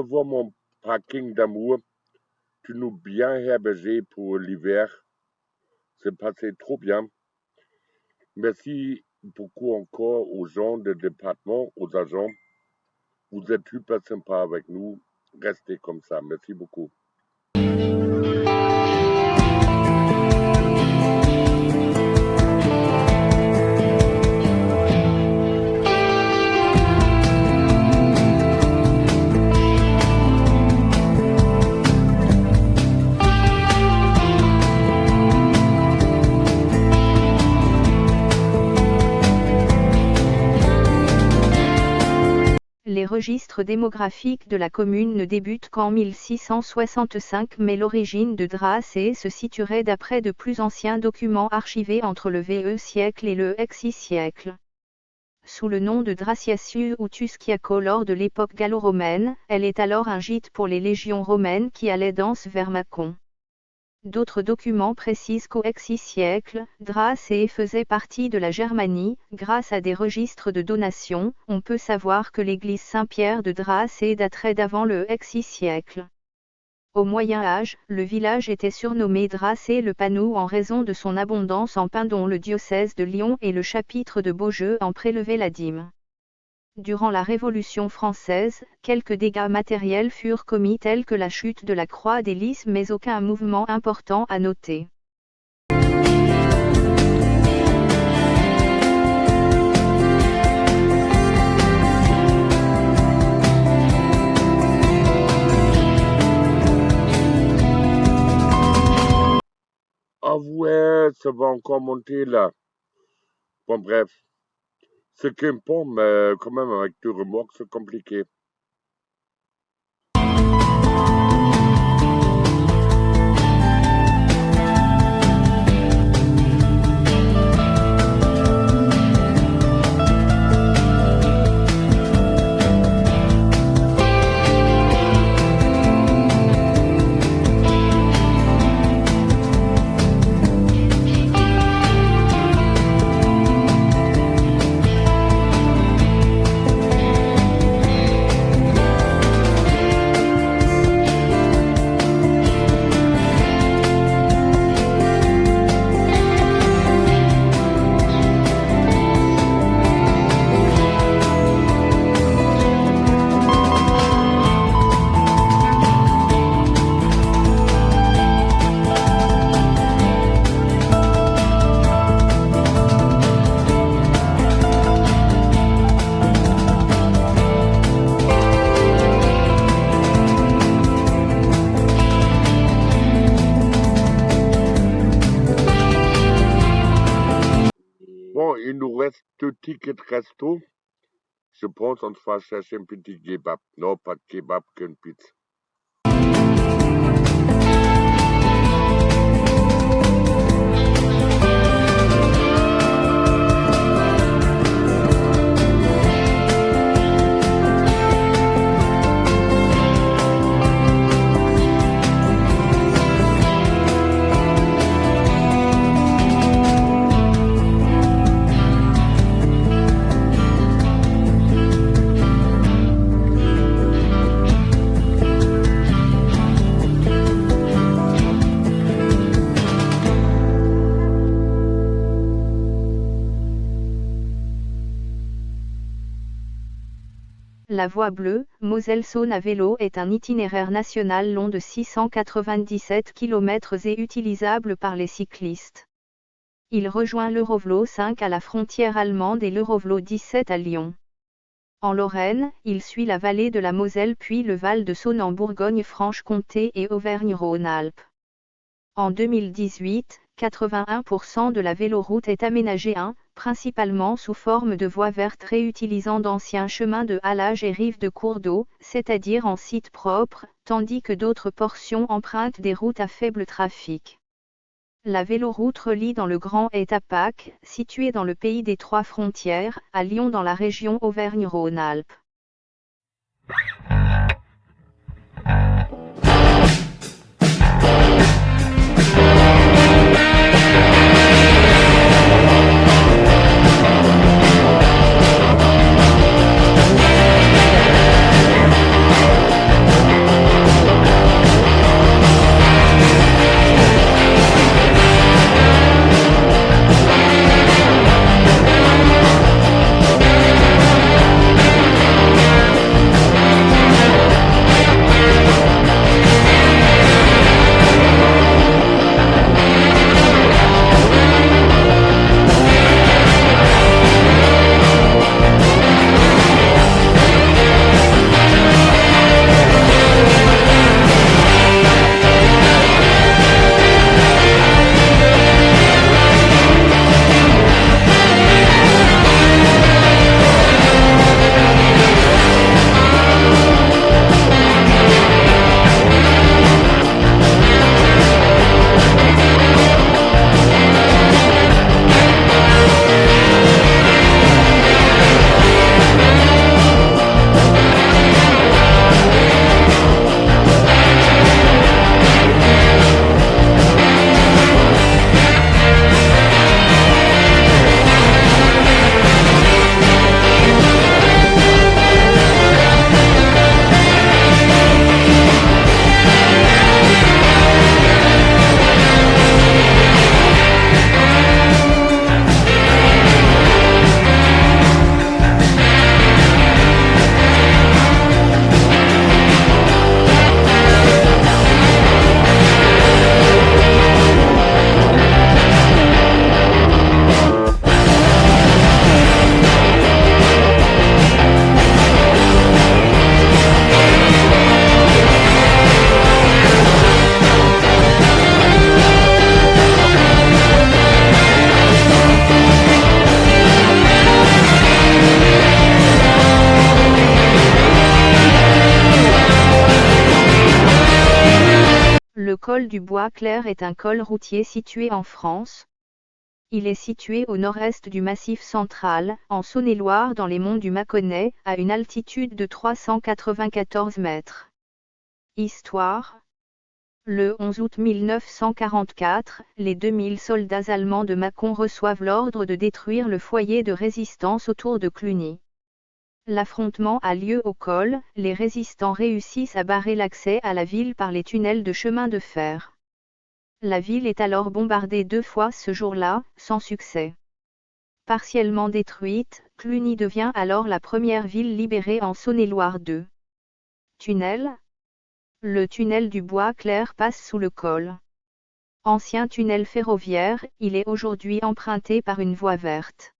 revoir mon parking d'amour. Tu nous bien hébergé pour l'hiver. C'est passé trop bien. Merci beaucoup encore aux gens du département, aux agents. Vous êtes super sympas avec nous. Restez comme ça. Merci beaucoup. Les registres démographiques de la commune ne débutent qu'en 1665, mais l'origine de Dracé se situerait d'après de plus anciens documents archivés entre le VE siècle et le XI siècle. Sous le nom de Draciaciu ou Tusciaco lors de l'époque gallo-romaine, elle est alors un gîte pour les légions romaines qui allaient d'Anse vers Mâcon. D'autres documents précisent qu'au XI siècle, Dracé faisait partie de la Germanie. Grâce à des registres de donations, on peut savoir que l'église Saint-Pierre de Dracé daterait d'avant le XI siècle. Au Moyen Âge, le village était surnommé Dracé-le-Panou en raison de son abondance en pain dont le diocèse de Lyon et le chapitre de Beaujeu en prélevaient la dîme. Durant la Révolution française, quelques dégâts matériels furent commis tels que la chute de la croix des Lys, mais aucun mouvement important à noter. Ah ouais, ça va encore monter là. Bon bref. C'est qu'un pont, mais quand même avec deux remorques, c'est compliqué. Bon, il nous reste 2 tickets resto. Je pense qu'on va chercher un petit kebab. Non, pas de kebab, qu'une pizza. La Voie bleue, Moselle-Saône à vélo est un itinéraire national long de 697 km et utilisable par les cyclistes. Il rejoint l'Eurovelo 5 à la frontière allemande et l'Eurovelo 17 à Lyon. En Lorraine, il suit la vallée de la Moselle puis le Val de Saône en Bourgogne-Franche-Comté et Auvergne-Rhône-Alpes. En 2018, 81% de la véloroute est aménagée principalement sous forme de voies vertes réutilisant d'anciens chemins de halage et rives de cours d'eau, c'est-à-dire en site propre, tandis que d'autres portions empruntent des routes à faible trafic. La véloroute relie dans le Grand Étapac, situé dans le pays des Trois Frontières, à Lyon dans la région Auvergne-Rhône-Alpes. col du Bois-Clair est un col routier situé en France. Il est situé au nord-est du Massif central, en Saône-et-Loire dans les monts du Mâconnais, à une altitude de 394 mètres. Histoire. Le 11 août 1944, les 2000 soldats allemands de Mâcon reçoivent l'ordre de détruire le foyer de résistance autour de Cluny. L'affrontement a lieu au col, les résistants réussissent à barrer l'accès à la ville par les tunnels de chemin de fer. La ville est alors bombardée 2 fois ce jour-là, sans succès. Partiellement détruite, Cluny devient alors la première ville libérée en Saône-et-Loire. Tunnel. Le tunnel du Bois-Clair passe sous le col. Ancien tunnel ferroviaire, il est aujourd'hui emprunté par une voie verte.